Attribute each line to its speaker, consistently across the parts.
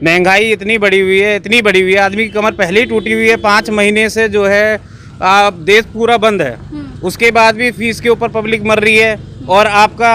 Speaker 1: महंगाई इतनी बढ़ी हुई है, आदमी की कमर पहले ही टूटी हुई है। 5 महीने से जो है देश पूरा बंद है, उसके बाद भी फीस के ऊपर पब्लिक मर रही है। और आपका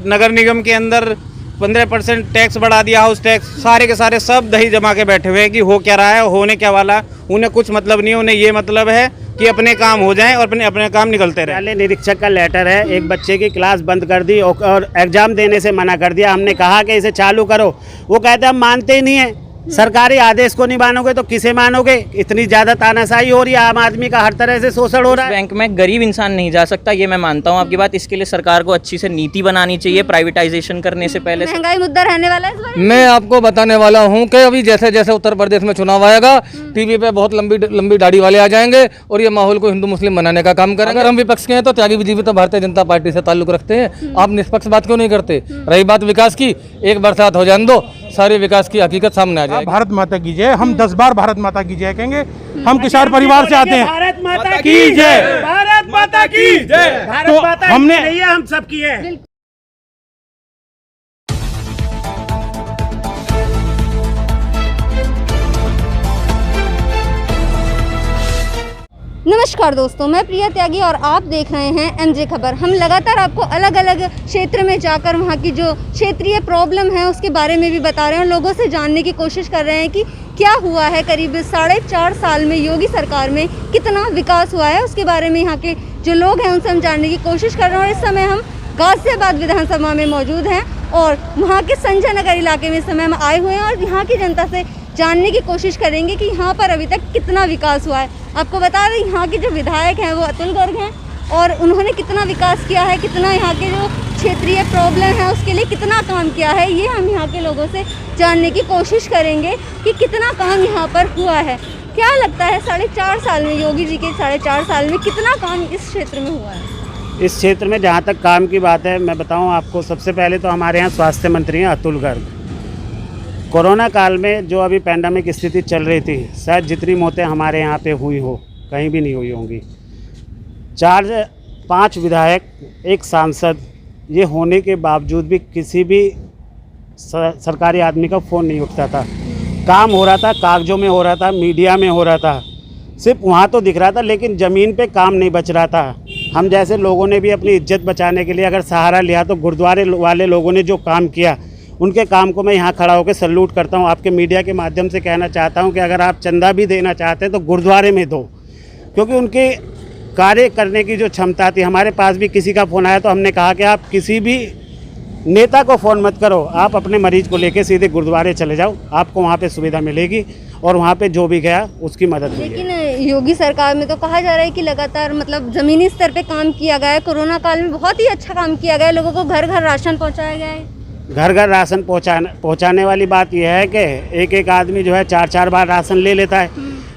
Speaker 1: नगर निगम के अंदर 15% टैक्स बढ़ा दिया, हाउस टैक्स, सारे के सारे सब दही जमा के बैठे हुए हैं कि हो क्या रहा है, होने क्या वाला। उन्हें कुछ मतलब नहीं है, उन्हें ये मतलब है कि अपने काम हो जाएं और अपने काम निकलते रहे।
Speaker 2: पहले निरीक्षक का लेटर है, एक बच्चे की क्लास बंद कर दी और एग्जाम देने से मना कर दिया। हमने कहा कि इसे चालू करो, वो कहते हम मानते ही नहीं है। सरकारी आदेश को नहीं मानोगे तो किसे मानोगे? इतनी ज्यादा तानाशाही हो रही है, आम आदमी का हर तरह से शोषण हो रहा है।
Speaker 3: बैंक में गरीब इंसान नहीं जा सकता, ये मैं मानता हूँ आपकी बात। इसके लिए सरकार को अच्छी से नीति बनानी चाहिए, प्राइवेटाइजेशन करने से पहले।
Speaker 4: महंगाई मुद्दा रहने वाला है इस बार।
Speaker 5: मैं आपको बताने वाला हूं कि अभी जैसे जैसे उत्तर प्रदेश में चुनाव आएगा, टीवी पे बहुत लंबी दाढ़ी वाले आ जाएंगे और ये माहौल को हिंदू मुस्लिम बनाने का काम करेंगे। अगर हम विपक्ष के हैं तो त्यागी विजीवित भारतीय जनता पार्टी से ताल्लुक रखते हैं। आप निष्पक्ष बात क्यों नहीं करते? रही बात विकास की, एक बरसात हो जाने दो, सारे विकास की हकीकत सामने आ जाएगी।
Speaker 6: भारत माता की जय, हम 10 बार भारत माता की जय कहेंगे। हम किसान परिवार से आते हैं।
Speaker 2: भारत माता की जय, भारत माता की जय। भारत माता हमने नहीं है, हम सबकी है।
Speaker 4: नमस्कार दोस्तों, मैं प्रिया त्यागी और आप देख रहे हैं एमजे खबर। हम लगातार आपको अलग अलग क्षेत्र में जाकर वहां की जो क्षेत्रीय प्रॉब्लम है उसके बारे में भी बता रहे हैं और लोगों से जानने की कोशिश कर रहे हैं कि क्या हुआ है। करीब 4.5 साल में योगी सरकार में कितना विकास हुआ है उसके बारे में यहाँ के जो लोग हैं उनसे हम जानने की कोशिश कर रहे हैं। और इस समय हम गाजियाबाद विधानसभा में मौजूद हैं और वहाँ के संजय नगर इलाके में इस समय हम आए हुए हैं और यहाँ की जनता से जानने की कोशिश करेंगे कि यहाँ पर अभी तक कितना विकास हुआ है। आपको बता दें यहाँ के जो विधायक हैं वो अतुल गर्ग हैं और उन्होंने कितना विकास किया है, कितना यहाँ के जो क्षेत्रीय प्रॉब्लम है उसके लिए कितना काम किया है, ये हम यहाँ के लोगों से जानने की कोशिश करेंगे कि कितना काम यहाँ पर हुआ है। क्या लगता है 4.5 साल में, योगी जी के 4.5 साल में कितना काम इस क्षेत्र में हुआ है?
Speaker 2: इस क्षेत्र में जहाँ तक काम की बात है, मैं बताऊँ आपको, सबसे पहले तो हमारे यहाँ स्वास्थ्य मंत्री हैं अतुल गर्ग। कोरोना काल में जो अभी पैंडेमिक स्थिति चल रही थी, शायद जितनी मौतें हमारे यहाँ पे हुई हो कहीं भी नहीं हुई होंगी। 4-5 विधायक, एक सांसद, ये होने के बावजूद भी किसी भी सरकारी आदमी का फ़ोन नहीं उठता था। काम हो रहा था, कागजों में हो रहा था, मीडिया में हो रहा था, सिर्फ वहाँ तो दिख रहा था, लेकिन ज़मीन पे काम नहीं बच रहा था। हम जैसे लोगों ने भी अपनी इज्जत बचाने के लिए अगर सहारा लिया तो गुरुद्वारे वाले लोगों ने जो काम किया, उनके काम को मैं यहाँ खड़ा होकर सैल्यूट करता हूँ। आपके मीडिया के माध्यम से कहना चाहता हूँ कि अगर आप चंदा भी देना चाहते हैं तो गुरुद्वारे में दो, क्योंकि उनके कार्य करने की जो क्षमता थी। हमारे पास भी किसी का फ़ोन आया तो हमने कहा कि आप किसी भी नेता को फ़ोन मत करो, आप अपने मरीज को लेकर सीधे गुरुद्वारे चले जाओ, आपको वहाँ पे सुविधा मिलेगी और वहाँ पे जो भी गया उसकी मदद मिलेगी।
Speaker 4: लेकिन योगी सरकार में तो कहा जा रहा है कि लगातार मतलब ज़मीनी स्तर पे काम किया गया है। कोरोना काल में बहुत ही अच्छा काम किया गया है, लोगों को घर घर राशन पहुँचाया गया है।
Speaker 2: घर घर राशन पहुँचाने वाली बात यह है कि एक आदमी जो है 4-4 बार राशन ले लेता है,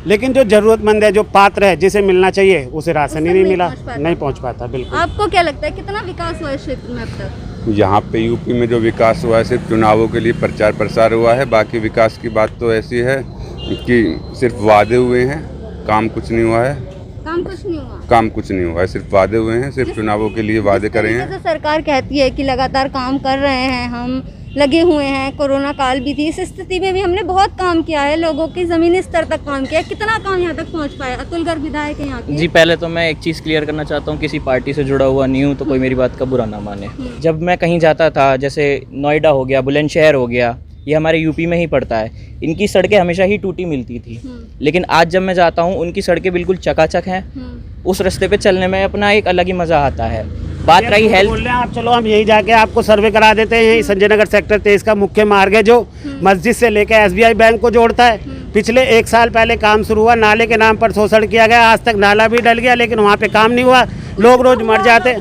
Speaker 2: लेकिन जो ज़रूरतमंद है, जो पात्र है, जिसे मिलना चाहिए, उसे राशन ही नहीं मिला, नहीं पहुँच पाता। बिल्कुल।
Speaker 4: आपको क्या लगता है कितना विकास हुआ है क्षेत्र में अब तक?
Speaker 7: यहाँ पे यूपी में जो विकास हुआ है सिर्फ चुनावों के लिए प्रचार प्रसार हुआ है। बाकी विकास की बात तो ऐसी है कि सिर्फ वादे हुए हैं, काम कुछ नहीं हुआ है।
Speaker 4: काम कुछ नहीं हुआ,
Speaker 7: काम कुछ नहीं हुआ है, सिर्फ वादे हुए हैं, सिर्फ चुनावों के लिए वादे करे हैं।
Speaker 4: सरकार कहती है कि लगातार काम कर रहे हैं, हम लगे हुए हैं, कोरोना काल भी थी, इस स्थिति में भी हमने बहुत काम किया है, लोगों की ज़मीनी स्तर तक काम किया है। कितना काम यहाँ तक पहुँच पाया? अतुल गर्ग विधायक है यहाँ के।
Speaker 3: जी, पहले तो मैं एक चीज़ क्लियर करना चाहता हूँ, किसी पार्टी से जुड़ा हुआ नहीं हूँ तो कोई मेरी बात का बुरा ना माने। जब मैं कहीं जाता था, जैसे नोएडा हो गया, बुलंदशहर हो गया, ये हमारे यूपी में ही पड़ता है, इनकी सड़कें हमेशा ही टूटी मिलती थी। लेकिन आज जब मैं जाता हूँ उनकी सड़कें बिल्कुल चकाचक हैं। उस रास्ते पे चलने में अपना एक अलग ही मज़ा आता है। बात रही हेल्थ,
Speaker 2: बोल रहे हैं आप, चलो हम यही जाके आपको सर्वे करा देते हैं। यही संजय नगर सेक्टर 23 का मुख्य मार्ग है जो मस्जिद से लेकर SBI बैंक को जोड़ता है। पिछले 1 साल पहले काम शुरू हुआ, नाले के नाम पर शोषण किया गया, आज तक नाला भी डल गया, लेकिन वहाँ पे काम नहीं हुआ, लोग रोज मर जाते।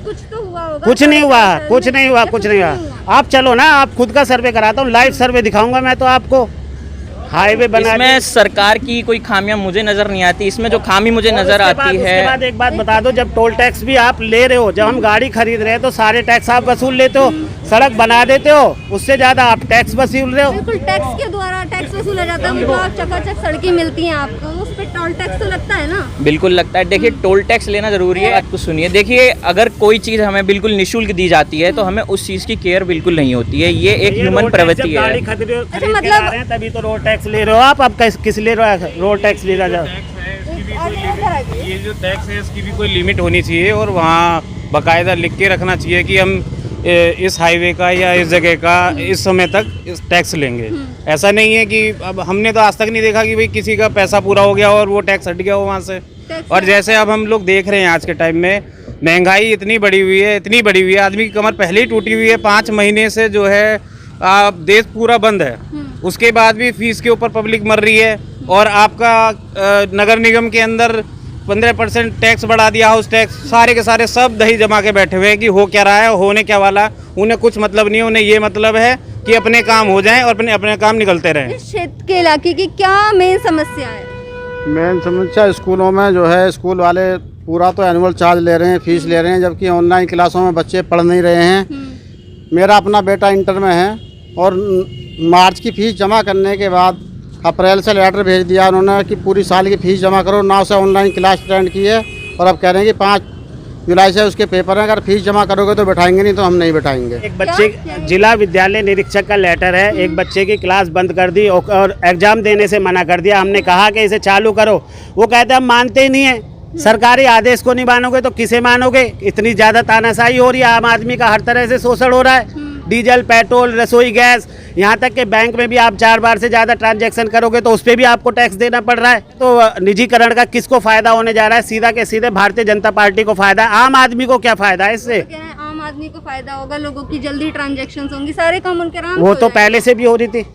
Speaker 2: कुछ नहीं हुआ। आप चलो ना, आप खुद का सर्वे कराता हूँ, लाइव सर्वे दिखाऊंगा मैं तो आपको। हाईवे बना,
Speaker 3: इसमें सरकार की कोई खामियां मुझे नजर नहीं आती। इसमें जो खामी मुझे नजर आती है,
Speaker 2: उसके बाद एक बात बता दो, जब टोल टैक्स भी आप ले रहे हो, जब हम गाड़ी खरीद रहे हैं तो सारे टैक्स आप वसूल लेते हो, सड़क बना देते हो, उससे ज़्यादा आप टैक्स वसूल रहे हो।
Speaker 4: बिल्कुल, टैक्स के द्वारा टैक्स वसूला जाता है, उनको आप चकाचक सड़कें मिलती हैं आपको, उस पर टोल टैक्स तो लगता है ना।
Speaker 3: बिल्कुल लगता है। देखिए टोल टैक्स लेना ज़रूरी है। आपको सुनिए, देखिए अगर कोई चीज़ हमें बिल्कुल निःशुल्क दी जाती है तो हमें उस चीज़ की केयर बिल्कुल नहीं होती है। ये एक ह्यूमन प्रवृत्ति है।
Speaker 4: मतलब
Speaker 2: तभी तो रोड टैक्स ले रहे हो आप। अब किस ले रहे हो रोड टैक्स ले रहा जाओ?
Speaker 1: ये जो टैक्स है इसकी भी कोई लिमिट होनी चाहिए और वहाँ बाकायदा लिख के रखना चाहिए कि हम इस हाईवे का या इस जगह का इस समय तक इस टैक्स लेंगे। ऐसा नहीं है कि अब हमने तो आज तक नहीं देखा कि भाई किसी का पैसा पूरा हो गया और वो टैक्स हट गया हो वहाँ से। और जैसे अब हम लोग देख रहे हैं आज के टाइम में महंगाई इतनी बढ़ी हुई है, आदमी की कमर पहले ही टूटी हुई है। 5 महीने से जो है देश पूरा बंद है, उसके बाद भी फीस के ऊपर पब्लिक मर रही है। और आपका नगर निगम के अंदर 15% टैक्स बढ़ा दिया, हाउस टैक्स, सारे के सारे सब दही जमा के बैठे हुए हैं कि हो क्या रहा है, होने क्या वाला। उन्हें कुछ मतलब नहीं है, उन्हें ये मतलब है कि अपने काम हो जाएं और अपने काम निकलते रहें।
Speaker 4: इस क्षेत्र के इलाके की क्या मेन समस्या है?
Speaker 8: मेन समस्या स्कूलों में जो है, स्कूल वाले पूरा तो एनुअल चार्ज ले रहे हैं, फीस ले रहे हैं, जबकि ऑनलाइन क्लासों में बच्चे पढ़ नहीं रहे हैं। मेरा अपना बेटा इंटर में है और मार्च की फ़ीस जमा करने के बाद अप्रैल से लेटर भेज दिया उन्होंने कि पूरी साल की फ़ीस जमा करो। 9 से ऑनलाइन क्लास अटेंड की है और अब कह रहे हैं कि 5 जुलाई से उसके पेपर हैं, अगर फीस जमा करोगे तो बैठाएंगे, नहीं तो हम नहीं बैठाएंगे।
Speaker 2: एक बच्चे जिला विद्यालय निरीक्षक का लेटर है, एक बच्चे की क्लास बंद कर दी और एग्जाम देने से मना कर दिया। हमने कहा कि इसे चालू करो, वो कहते हम मानते ही नहीं है। सरकारी आदेश को नहीं मानोगे तो किसे मानोगे? इतनी ज़्यादा तानाशाही हो रही है, आम आदमी का हर तरह से शोषण हो रहा है। डीजल, पेट्रोल, रसोई गैस, यहाँ तक कि बैंक में भी आप 4 बार से ज़्यादा ट्रांजैक्शन करोगे तो उस पर भी आपको टैक्स देना पड़ रहा है। तो निजीकरण का किसको फ़ायदा होने जा रहा है? सीधा के सीधे भारतीय जनता पार्टी को फ़ायदा है। आम आदमी को क्या फ़ायदा है इससे?
Speaker 4: आम आदमी को फायदा होगा, लोगों की जल्दी ट्रांजैक्शंस होंगी, सारे काम उनके आराम
Speaker 2: वो
Speaker 4: से
Speaker 2: तो
Speaker 4: हो
Speaker 2: पहले से भी हो रही थी,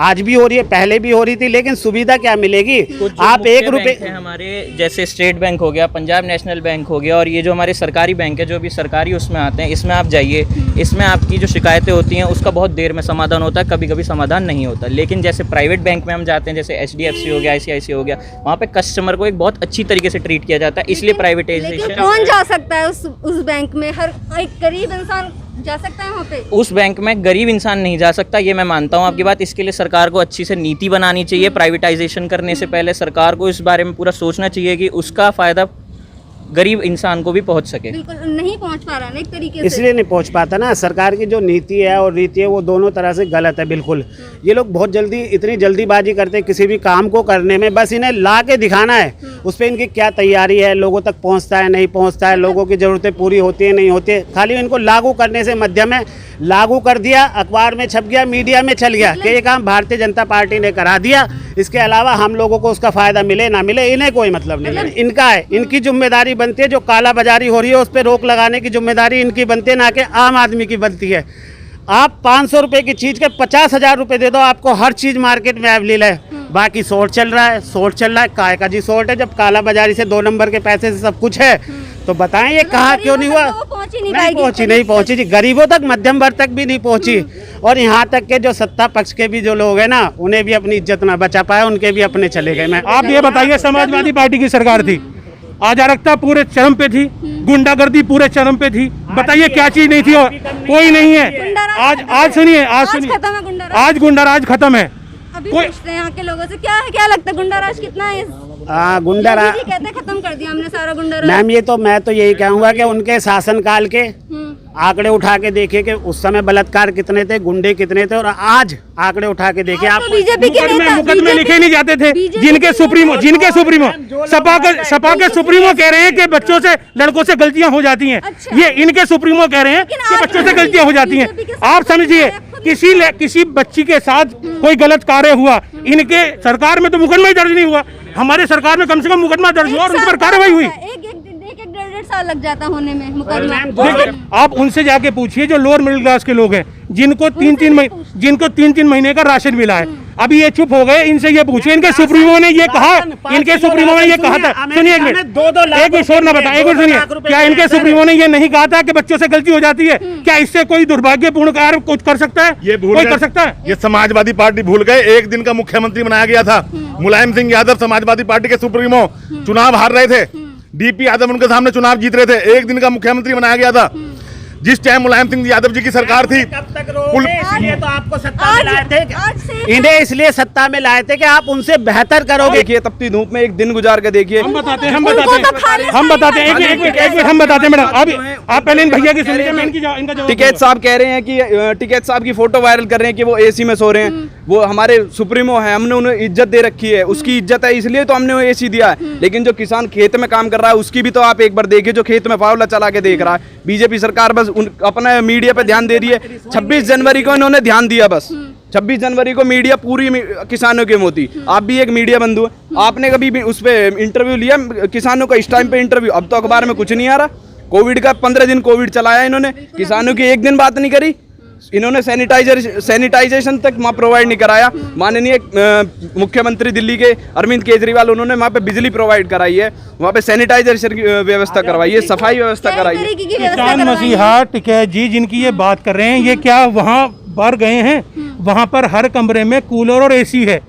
Speaker 2: आज भी हो रही है, पहले भी हो रही थी, लेकिन सुविधा क्या मिलेगी? आप 1 रुपये
Speaker 3: हमारे जैसे स्टेट बैंक हो गया, पंजाब नेशनल बैंक हो गया, और ये जो हमारे सरकारी बैंक है जो भी सरकारी उसमें आते हैं, इसमें आप जाइए, इसमें आपकी जो शिकायतें होती हैं उसका बहुत देर में समाधान होता है, कभी कभी समाधान नहीं होता। लेकिन जैसे प्राइवेट बैंक में हम जाते हैं, जैसे HDFC हो गया, ICICI हो गया, वहाँ पे कस्टमर को एक बहुत अच्छी तरीके से ट्रीट किया जाता है, इसलिए प्राइवेटाइजेशन।
Speaker 4: कौन जा सकता है उस बैंक में? हर एक गरीब इंसान जा सकता है वहाँ पे?
Speaker 3: उस बैंक में गरीब इंसान नहीं जा सकता, ये मैं मानता हूँ आपकी बात। इसके लिए सरकार को अच्छी से नीति बनानी चाहिए। प्राइवेटाइजेशन करने से पहले सरकार को इस बारे में पूरा सोचना चाहिए कि उसका फ़ायदा गरीब इंसान को भी पहुंच सके।
Speaker 4: बिल्कुल नहीं पहुंच पा रहा ना एक तरीके से,
Speaker 2: इसलिए नहीं पहुंच पाता ना। सरकार की जो नीति है और रीति है वो दोनों तरह से गलत है बिल्कुल। ये लोग बहुत जल्दी, इतनी जल्दीबाजी करते हैं किसी भी काम को करने में, बस इन्हें ला के दिखाना है उस पर इनकी क्या तैयारी है, लोगों तक पहुंचता है नहीं पहुंचता है, लोगों की ज़रूरतें पूरी होती है नहीं होती है। खाली इनको लागू करने से मध्यम है, लागू कर दिया, अखबार में छप गया, मीडिया में चल गया कि ये काम भारतीय जनता पार्टी ने करा दिया। इसके अलावा हम लोगों को उसका फ़ायदा मिले ना मिले इन्हें कोई मतलब नहीं है। इनका है, इनकी जिम्मेदारी बनती है, जो काला बाजारी हो रही है उस पर रोक लगाने की जिम्मेदारी इनकी बनती है, ना कि आम आदमी की बनती है। आप 500 रुपये की चीज़ के 50,000 रुपये दे दो, आपको हर चीज़ मार्केट में अवेलेबल है। बाकी शॉर्ट चल रहा है, काय का जी शॉर्ट है? जब काला बाजारी से 2 नंबर के पैसे से सब कुछ है तो बताएं ये कहाँ क्यों नहीं हुआ? नहीं पहुंची जी, गरीबों तक, मध्यम वर्ग तक भी नहीं पहुंची। और यहाँ तक के जो सत्ता पक्ष के भी जो लोग हैं ना, उन्हें भी अपनी इज्जत ना बचा पाए, उनके भी अपने चले गए। मैं
Speaker 6: आप ये बताइए, समाजवादी पार्टी की सरकार थी, अराजकता पूरे चरम पे थी, गुंडागर्दी पूरे चरम पे थी, बताइए क्या चीज नहीं थी? और कोई नहीं है। आज सुनिए, आज गुंडाराज खत्म है।
Speaker 4: अभी पूछते हैं यहाँ के लोगों से, क्या लगता है गुंडाराज कितना है?
Speaker 2: गुंडाराज
Speaker 4: कहते हैं खत्म कर दिया हमने सारा गुंडाराज।
Speaker 2: मैम मैं तो यही कहूँगा कि उनके शासनकाल के आंकड़े उठा के देखिए कि उस समय बलात्कार कितने थे, गुंडे कितने थे, और आज आंकड़े उठा के देखिए आप।
Speaker 4: बीजेपी के
Speaker 6: मुकदमे लिखे नहीं जाते थे, जिनके सुप्रीमो सपा के सुप्रीमो कह रहे हैं कि बच्चों से, लड़कों से गलतियां हो जाती हैं। ये इनके सुप्रीमो कह रहे हैं कि बच्चों से गलतियां हो जाती हैं। आप समझिए, किसी बच्ची के साथ कोई गलत कार्य हुआ, इनके सरकार में तो मुकदमा ही दर्ज नहीं हुआ, हमारे सरकार में कम से कम मुकदमा दर्ज हुआ और उन पर कार्रवाई हुई।
Speaker 4: डेढ़ साल लग जाता होने में मुकदमा।
Speaker 6: आप उनसे जाके पूछिए जो लोअर मिडिल क्लास के लोग हैं, जिनको 3-3 महीने का राशन मिला है, अभी ये चुप हो गए। इनसे ये पूछिए, इनके सुप्रीमो ने ये कहा, इनके सुप्रीमो ने ये कहा था, सुनिए एक मिनट,
Speaker 2: 2-2
Speaker 6: एक मिनट शोर ना बताए, एक मिनट सुनिए, क्या इनके सुप्रीमो ने ये नहीं कहा था कि बच्चों से गलती हो जाती है? क्या इससे कोई दुर्भाग्यपूर्ण कार्य कुछ कर सकता है?
Speaker 9: ये भूल
Speaker 6: कर सकता है?
Speaker 9: ये समाजवादी पार्टी भूल गए, 1 दिन का मुख्यमंत्री बनाया गया था। मुलायम सिंह यादव समाजवादी पार्टी के सुप्रीमो चुनाव हार रहे थे, DP यादव उनके सामने चुनाव जीत रहे थे, 1 दिन का मुख्यमंत्री बनाया गया था। जिस टाइम मुलायम सिंह यादव जी की सरकार थी,
Speaker 2: कब तक रोगे? इसलिए तो आपको सत्ता में लाए थे।
Speaker 4: आज से
Speaker 2: इन्हें इसलिए सत्ता में लाए थे कि आप उनसे बेहतर करोगे।
Speaker 1: देखिए तपती धूप में एक दिन गुजार के देखिए।
Speaker 6: हम बताते हैं
Speaker 4: उनको तो खाली
Speaker 6: हम बताते हैं, एक मिनट हम बताते हैं मैडम। अभी आप पहले इन भैया की सुन लीजिए, मैं इनका जवाब
Speaker 1: टिकैत साहब कह रहे हैं कि टिकैत साहब की फोटो वायरल कर रहे हैं कि वो एसी में सो रहे हैं। वो हमारे सुप्रीमो है, हमने उन्हें इज्जत दे रखी है, उसकी इज्जत है इसलिए तो हमने वो एसी दिया है। लेकिन जो किसान खेत में काम कर रहा है उसकी भी तो आप एक बार देखिए, जो खेत में फावला चला के देख रहा है। बीजेपी सरकार बस अपना मीडिया पे ध्यान दे रही है। 26 जनवरी को इन्होंने ध्यान दिया, बस 26 जनवरी को मीडिया पूरी किसानों की मोती। आप भी एक मीडिया बंधु है, आपने कभी भी उस पर इंटरव्यू लिया किसानों का? इस टाइम पे इंटरव्यू, अब तो अखबार में कुछ नहीं आ रहा। कोविड का 15 दिन कोविड चलाया इन्होंने, किसानों की एक दिन बात नहीं करी। इन्होंने सैनिटाइजेशन तक वहाँ प्रोवाइड नहीं कराया। माननीय मुख्यमंत्री दिल्ली के अरविंद केजरीवाल, उन्होंने वहाँ पे बिजली प्रोवाइड कराई है, वहाँ पे सैनिटाइजेशन की व्यवस्था करवाई है, सफाई व्यवस्था कराई है।
Speaker 6: किसान मसीहा टिकैत जी जिनकी ये बात कर रहे हैं, ये क्या वहाँ पर गए हैं? वहाँ पर हर कमरे में कूलर और एसी है।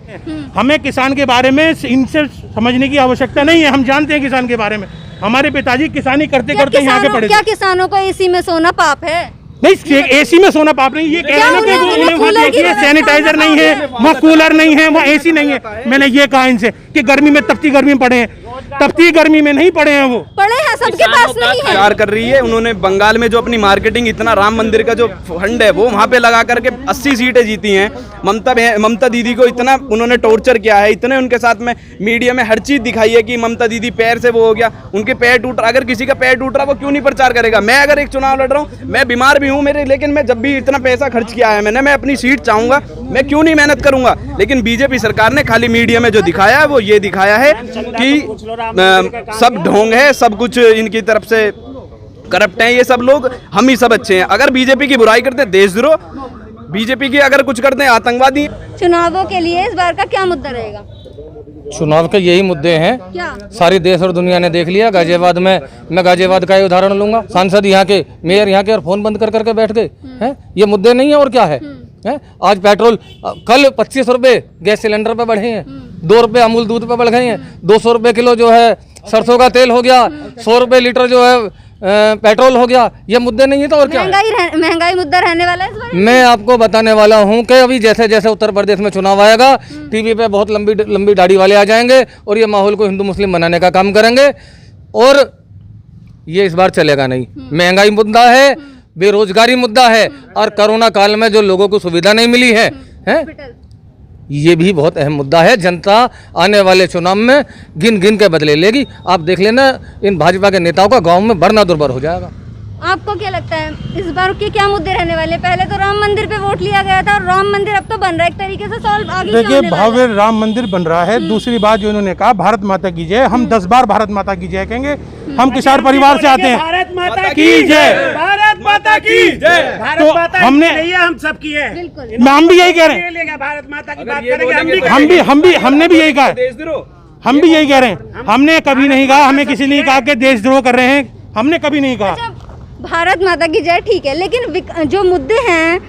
Speaker 6: हमें किसान के बारे में इनसे समझने की आवश्यकता नहीं है, हम जानते हैं किसान के बारे में। हमारे पिताजी किसानी करते करते यहाँ के पड़े।
Speaker 4: क्या किसानों को एसी में सोना पाप है?
Speaker 6: नहीं, एसी में सोना पाप नहीं। ये कह रहे हैं ना कि उन्हें वहाँ देखिए सैनिटाइजर नहीं है, वहाँ कूलर नहीं है, वहाँ एसी नहीं है। मैंने ये कहा इनसे कि गर्मी में तपती गर्मी में पड़े हैं, तपती गर्मी में नहीं पड़े हैं, वो
Speaker 4: पड़े हैं, सबके पास नहीं है।
Speaker 1: प्रचार कर रही है उन्होंने बंगाल में जो अपनी मार्केटिंग, इतना राम मंदिर का जो फंड है वो वहाँ पे लगा करके 80 सीटें जीती हैं। ममता दीदी को इतना उन्होंने टॉर्चर किया है, इतने उनके साथ में मीडिया में हर चीज दिखाई है कि ममता दीदी पैर से वो हो गया, उनके पैर टूट रहा। अगर किसी का पैर टूट रहा वो क्यों नहीं प्रचार करेगा? मैं अगर एक चुनाव लड़ रहा हूँ, मैं बीमार भी हूँ मेरे, लेकिन मैं जब भी इतना पैसा खर्च किया है मैंने, मैं अपनी सीट चाहूंगा, मैं क्यों नहीं मेहनत करूंगा? लेकिन बीजेपी सरकार ने खाली मीडिया में जो दिखाया है वो ये दिखाया है कि सब ढोंग है, सब कुछ इनकी तरफ से करप्ट हैं ये सब लोग, हम ही सब अच्छे हैं। अगर बीजेपी की बुराई करते हैं देशद्रोह, बीजेपी की अगर कुछ करते हैं आतंकवादी।
Speaker 4: चुनावों के लिए इस बार का क्या मुद्दा रहेगा?
Speaker 5: चुनाव के यही मुद्दे हैं,
Speaker 4: क्या?
Speaker 5: सारी देश और दुनिया ने देख लिया। गाजियाबाद में मैं गाजियाबाद का ही उदाहरण लूंगा, सांसद यहाँ के, मेयर यहाँ के, और फोन बंद कर करके बैठ गए हैं। ये मुद्दे नहीं है और क्या है? आज पेट्रोल, कल 25 रुपए गैस सिलेंडर पे बढ़े हैं, 2 रुपए अमूल दूध पे बढ़ गए हैं, 200 रुपए किलो जो है सरसों का तेल हो गया, 100 रुपए लीटर जो है पेट्रोल हो गया। ये मुद्दे नहीं है तो और क्या?
Speaker 4: महंगाई मुद्दा रहने वाला है इस बार।
Speaker 5: मैं आपको बताने वाला हूं कि अभी जैसे जैसे उत्तर प्रदेश में चुनाव आएगा, टीवी पे बहुत लंबी लंबी दाढ़ी वाले आ जाएंगे और ये माहौल को हिंदू मुस्लिम बनाने का काम करेंगे, और ये इस बार चलेगा नहीं। महंगाई मुद्दा है, बेरोजगारी मुद्दा है, और कोरोना काल में जो लोगों को सुविधा नहीं मिली है, ये भी बहुत अहम मुद्दा है। जनता आने वाले चुनाव में गिन गिन के बदले लेगी। आप देख लेना, इन भाजपा के नेताओं का गांव में बढ़ना दुर्भर हो जाएगा।
Speaker 4: आपको क्या लगता है इस बार के क्या मुद्दे रहने वाले? पहले तो राम मंदिर पे वोट लिया गया था, और राम मंदिर अब तो बन रहा है एक तरीके से सॉल्व आगे।
Speaker 6: देखिए भव्य राम मंदिर बन रहा है। दूसरी बात जो उन्होंने कहा, भारत माता की जय, हम 10 बार भारत माता की जय कहेंगे। हम किसान परिवार से आते हैं।
Speaker 2: भारत माता
Speaker 6: की जय,
Speaker 2: भारत माता की जय। भारत माता
Speaker 6: हमने,
Speaker 2: हम सब की है,
Speaker 4: बिल्कुल।
Speaker 6: हम भी यही कह रहे हैं।
Speaker 2: भारत माता की बात
Speaker 6: करेंगे, हमने भी यही कहा, हम भी यही कह रहे हैं। हमने कभी नहीं कहा, हमें किसी ने कहा कि देशद्रोह कर रहे हैं, हमने कभी नहीं कहा।
Speaker 4: भारत माता की जय ठीक है, लेकिन जो मुद्दे हैं,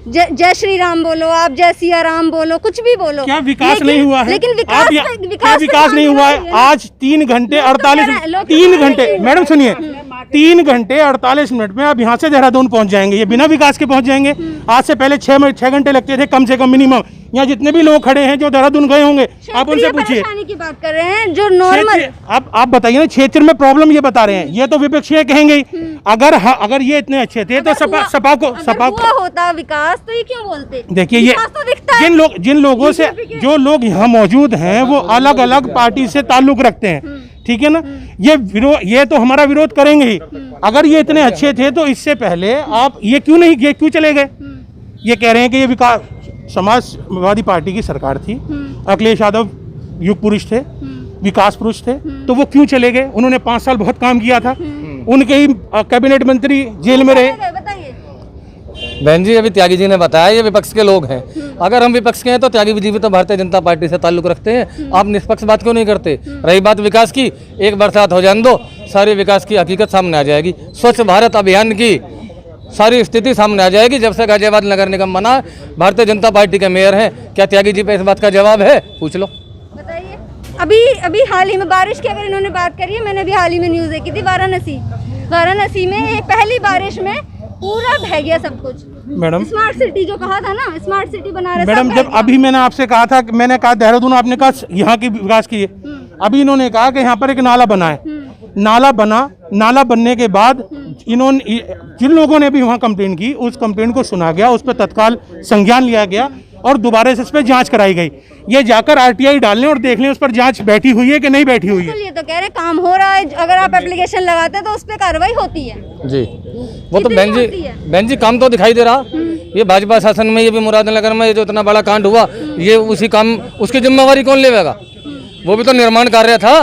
Speaker 4: जय श्री राम बोलो, आप जय सिया राम बोलो, कुछ भी बोलो,
Speaker 6: क्या विकास नहीं हुआ है?
Speaker 4: लेकिन
Speaker 6: विकास नहीं हुआ है। आज 3 घंटे 48 मैडम सुनिए, 3 घंटे 48 मिनट में आप यहाँ से देहरादून पहुँच जाएंगे। ये बिना विकास के पहुँच जाएंगे। आज से पहले 6 घंटे लगते थे कम से कम मिनिमम। यहाँ जितने भी लोग खड़े हैं जो देहरादून गए होंगे, आप उनसे पूछिए।
Speaker 4: की बात कर रहे हैं जो नॉर्मल,
Speaker 6: आप बताइए ना, क्षेत्र में प्रॉब्लम ये बता रहे हैं। ये तो विपक्षी कहेंगे अगर ये इतने अच्छे थे तो सपा को
Speaker 4: होता विकास, तो ये क्यों बोलते?
Speaker 6: देखिए, ये जिन लोगों से, जो लोग यहाँ मौजूद हैं वो अलग अलग पार्टी से ताल्लुक रखते हैं, ठीक है ना। ये तो हमारा विरोध करेंगे ही। अगर ये इतने अच्छे थे तो इससे पहले आप ये क्यों चले गए? ये कह रहे हैं कि ये विकास, समाजवादी पार्टी की सरकार थी, अखिलेश यादव युग पुरुष थे, विकास पुरुष थे, तो वो क्यों चले गए? उन्होंने 5 साल बहुत काम किया था। उनके ही कैबिनेट मंत्री जेल में रहे।
Speaker 5: बहन जी, अभी त्यागी जी ने बताया ये विपक्ष के लोग हैं। अगर हम विपक्ष के हैं तो त्यागी जी भी तो भारतीय जनता पार्टी से ताल्लुक रखते हैं। आप निष्पक्ष बात क्यों नहीं करते? रही बात विकास की, एक बरसात हो जाने दो, सारे विकास की हकीकत सामने आ जाएगी। स्वच्छ भारत अभियान की सारी स्थिति सामने आ जाएगी। जब से गाजियाबाद नगर निगम बना, भारतीय जनता पार्टी के मेयर हैं। क्या त्यागी जी पे इस बात का जवाब है? पूछ लो।
Speaker 4: बताइए। अभी हाल ही में बारिश की अगर इन्होंने बात करी है, मैंने अभी हाल ही में न्यूज़ देखी थी, वाराणसी में पहली बारिश में पूरा बह गया सब कुछ।
Speaker 6: मैडम
Speaker 4: स्मार्ट सिटी जो कहा था ना, स्मार्ट सिटी बना रहे
Speaker 6: मैडम,
Speaker 4: सब
Speaker 6: जब
Speaker 4: बह गया।
Speaker 6: अभी मैंने आपसे कहा था, मैंने कहा देहरादून, आपने कहा यहाँ की विकास की है। अभी इन्होंने कहा कि यहाँ पर एक नाला बना है। नाला बना, नाला बनने के बाद इन्होंने, जिन लोगों ने भी वहाँ कंप्लेन की, उस कंप्लेन को सुना गया, उस पर तत्काल संज्ञान लिया गया और दोबारा से इस पर जांच कराई गई। ये जाकर आरटीआई डाल लें और देख लें उस पर जांच बैठी हुई है कि नहीं बैठी हुई है।
Speaker 4: ये तो कह रहे काम हो रहा है, अगर आप एप्लीकेशन लगाते हैं तो उस पर कार्रवाई होती है।
Speaker 5: जी, वो तो
Speaker 4: कितनी
Speaker 5: बहन जी काम तो दिखाई दे रहा। ये भाजपा शासन में, ये भी मुरादनगर में ये जो इतना बड़ा कांड हुआ, ये उसी काम, उसकी जिम्मेवारी कौन लेगा? वो भी तो निर्माण कार्य था,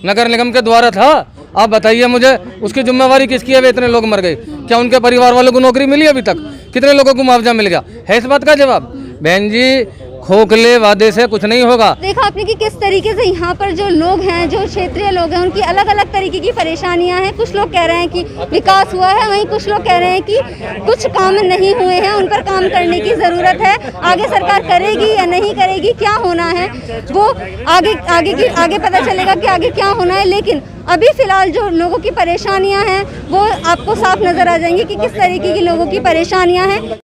Speaker 5: नगर निगम के द्वारा था। आप बताइए मुझे, उसकी जिम्मेवारी किसकी है? इतने लोग मर गए, क्या उनके परिवार वालों को नौकरी मिली अभी तक? कितने लोगों को मुआवजा मिल गया है? इस बात का जवाब बहन जी, खोखले वादे से कुछ नहीं होगा।
Speaker 4: देखा आपने कि किस तरीके से यहाँ पर जो लोग हैं, जो क्षेत्रीय लोग हैं, उनकी अलग अलग तरीके की परेशानियां हैं। कुछ लोग कह रहे हैं कि विकास हुआ है, वहीं कुछ लोग कह रहे हैं कि कुछ काम नहीं हुए हैं, उन पर काम करने की ज़रूरत है। आगे सरकार करेगी या नहीं करेगी, क्या होना है वो आगे पता चलेगा कि आगे क्या होना है। लेकिन अभी फ़िलहाल जो लोगों की परेशानियाँ हैं वो आपको साफ नज़र आ जाएंगी कि किस तरीके की लोगों की परेशानियाँ हैं।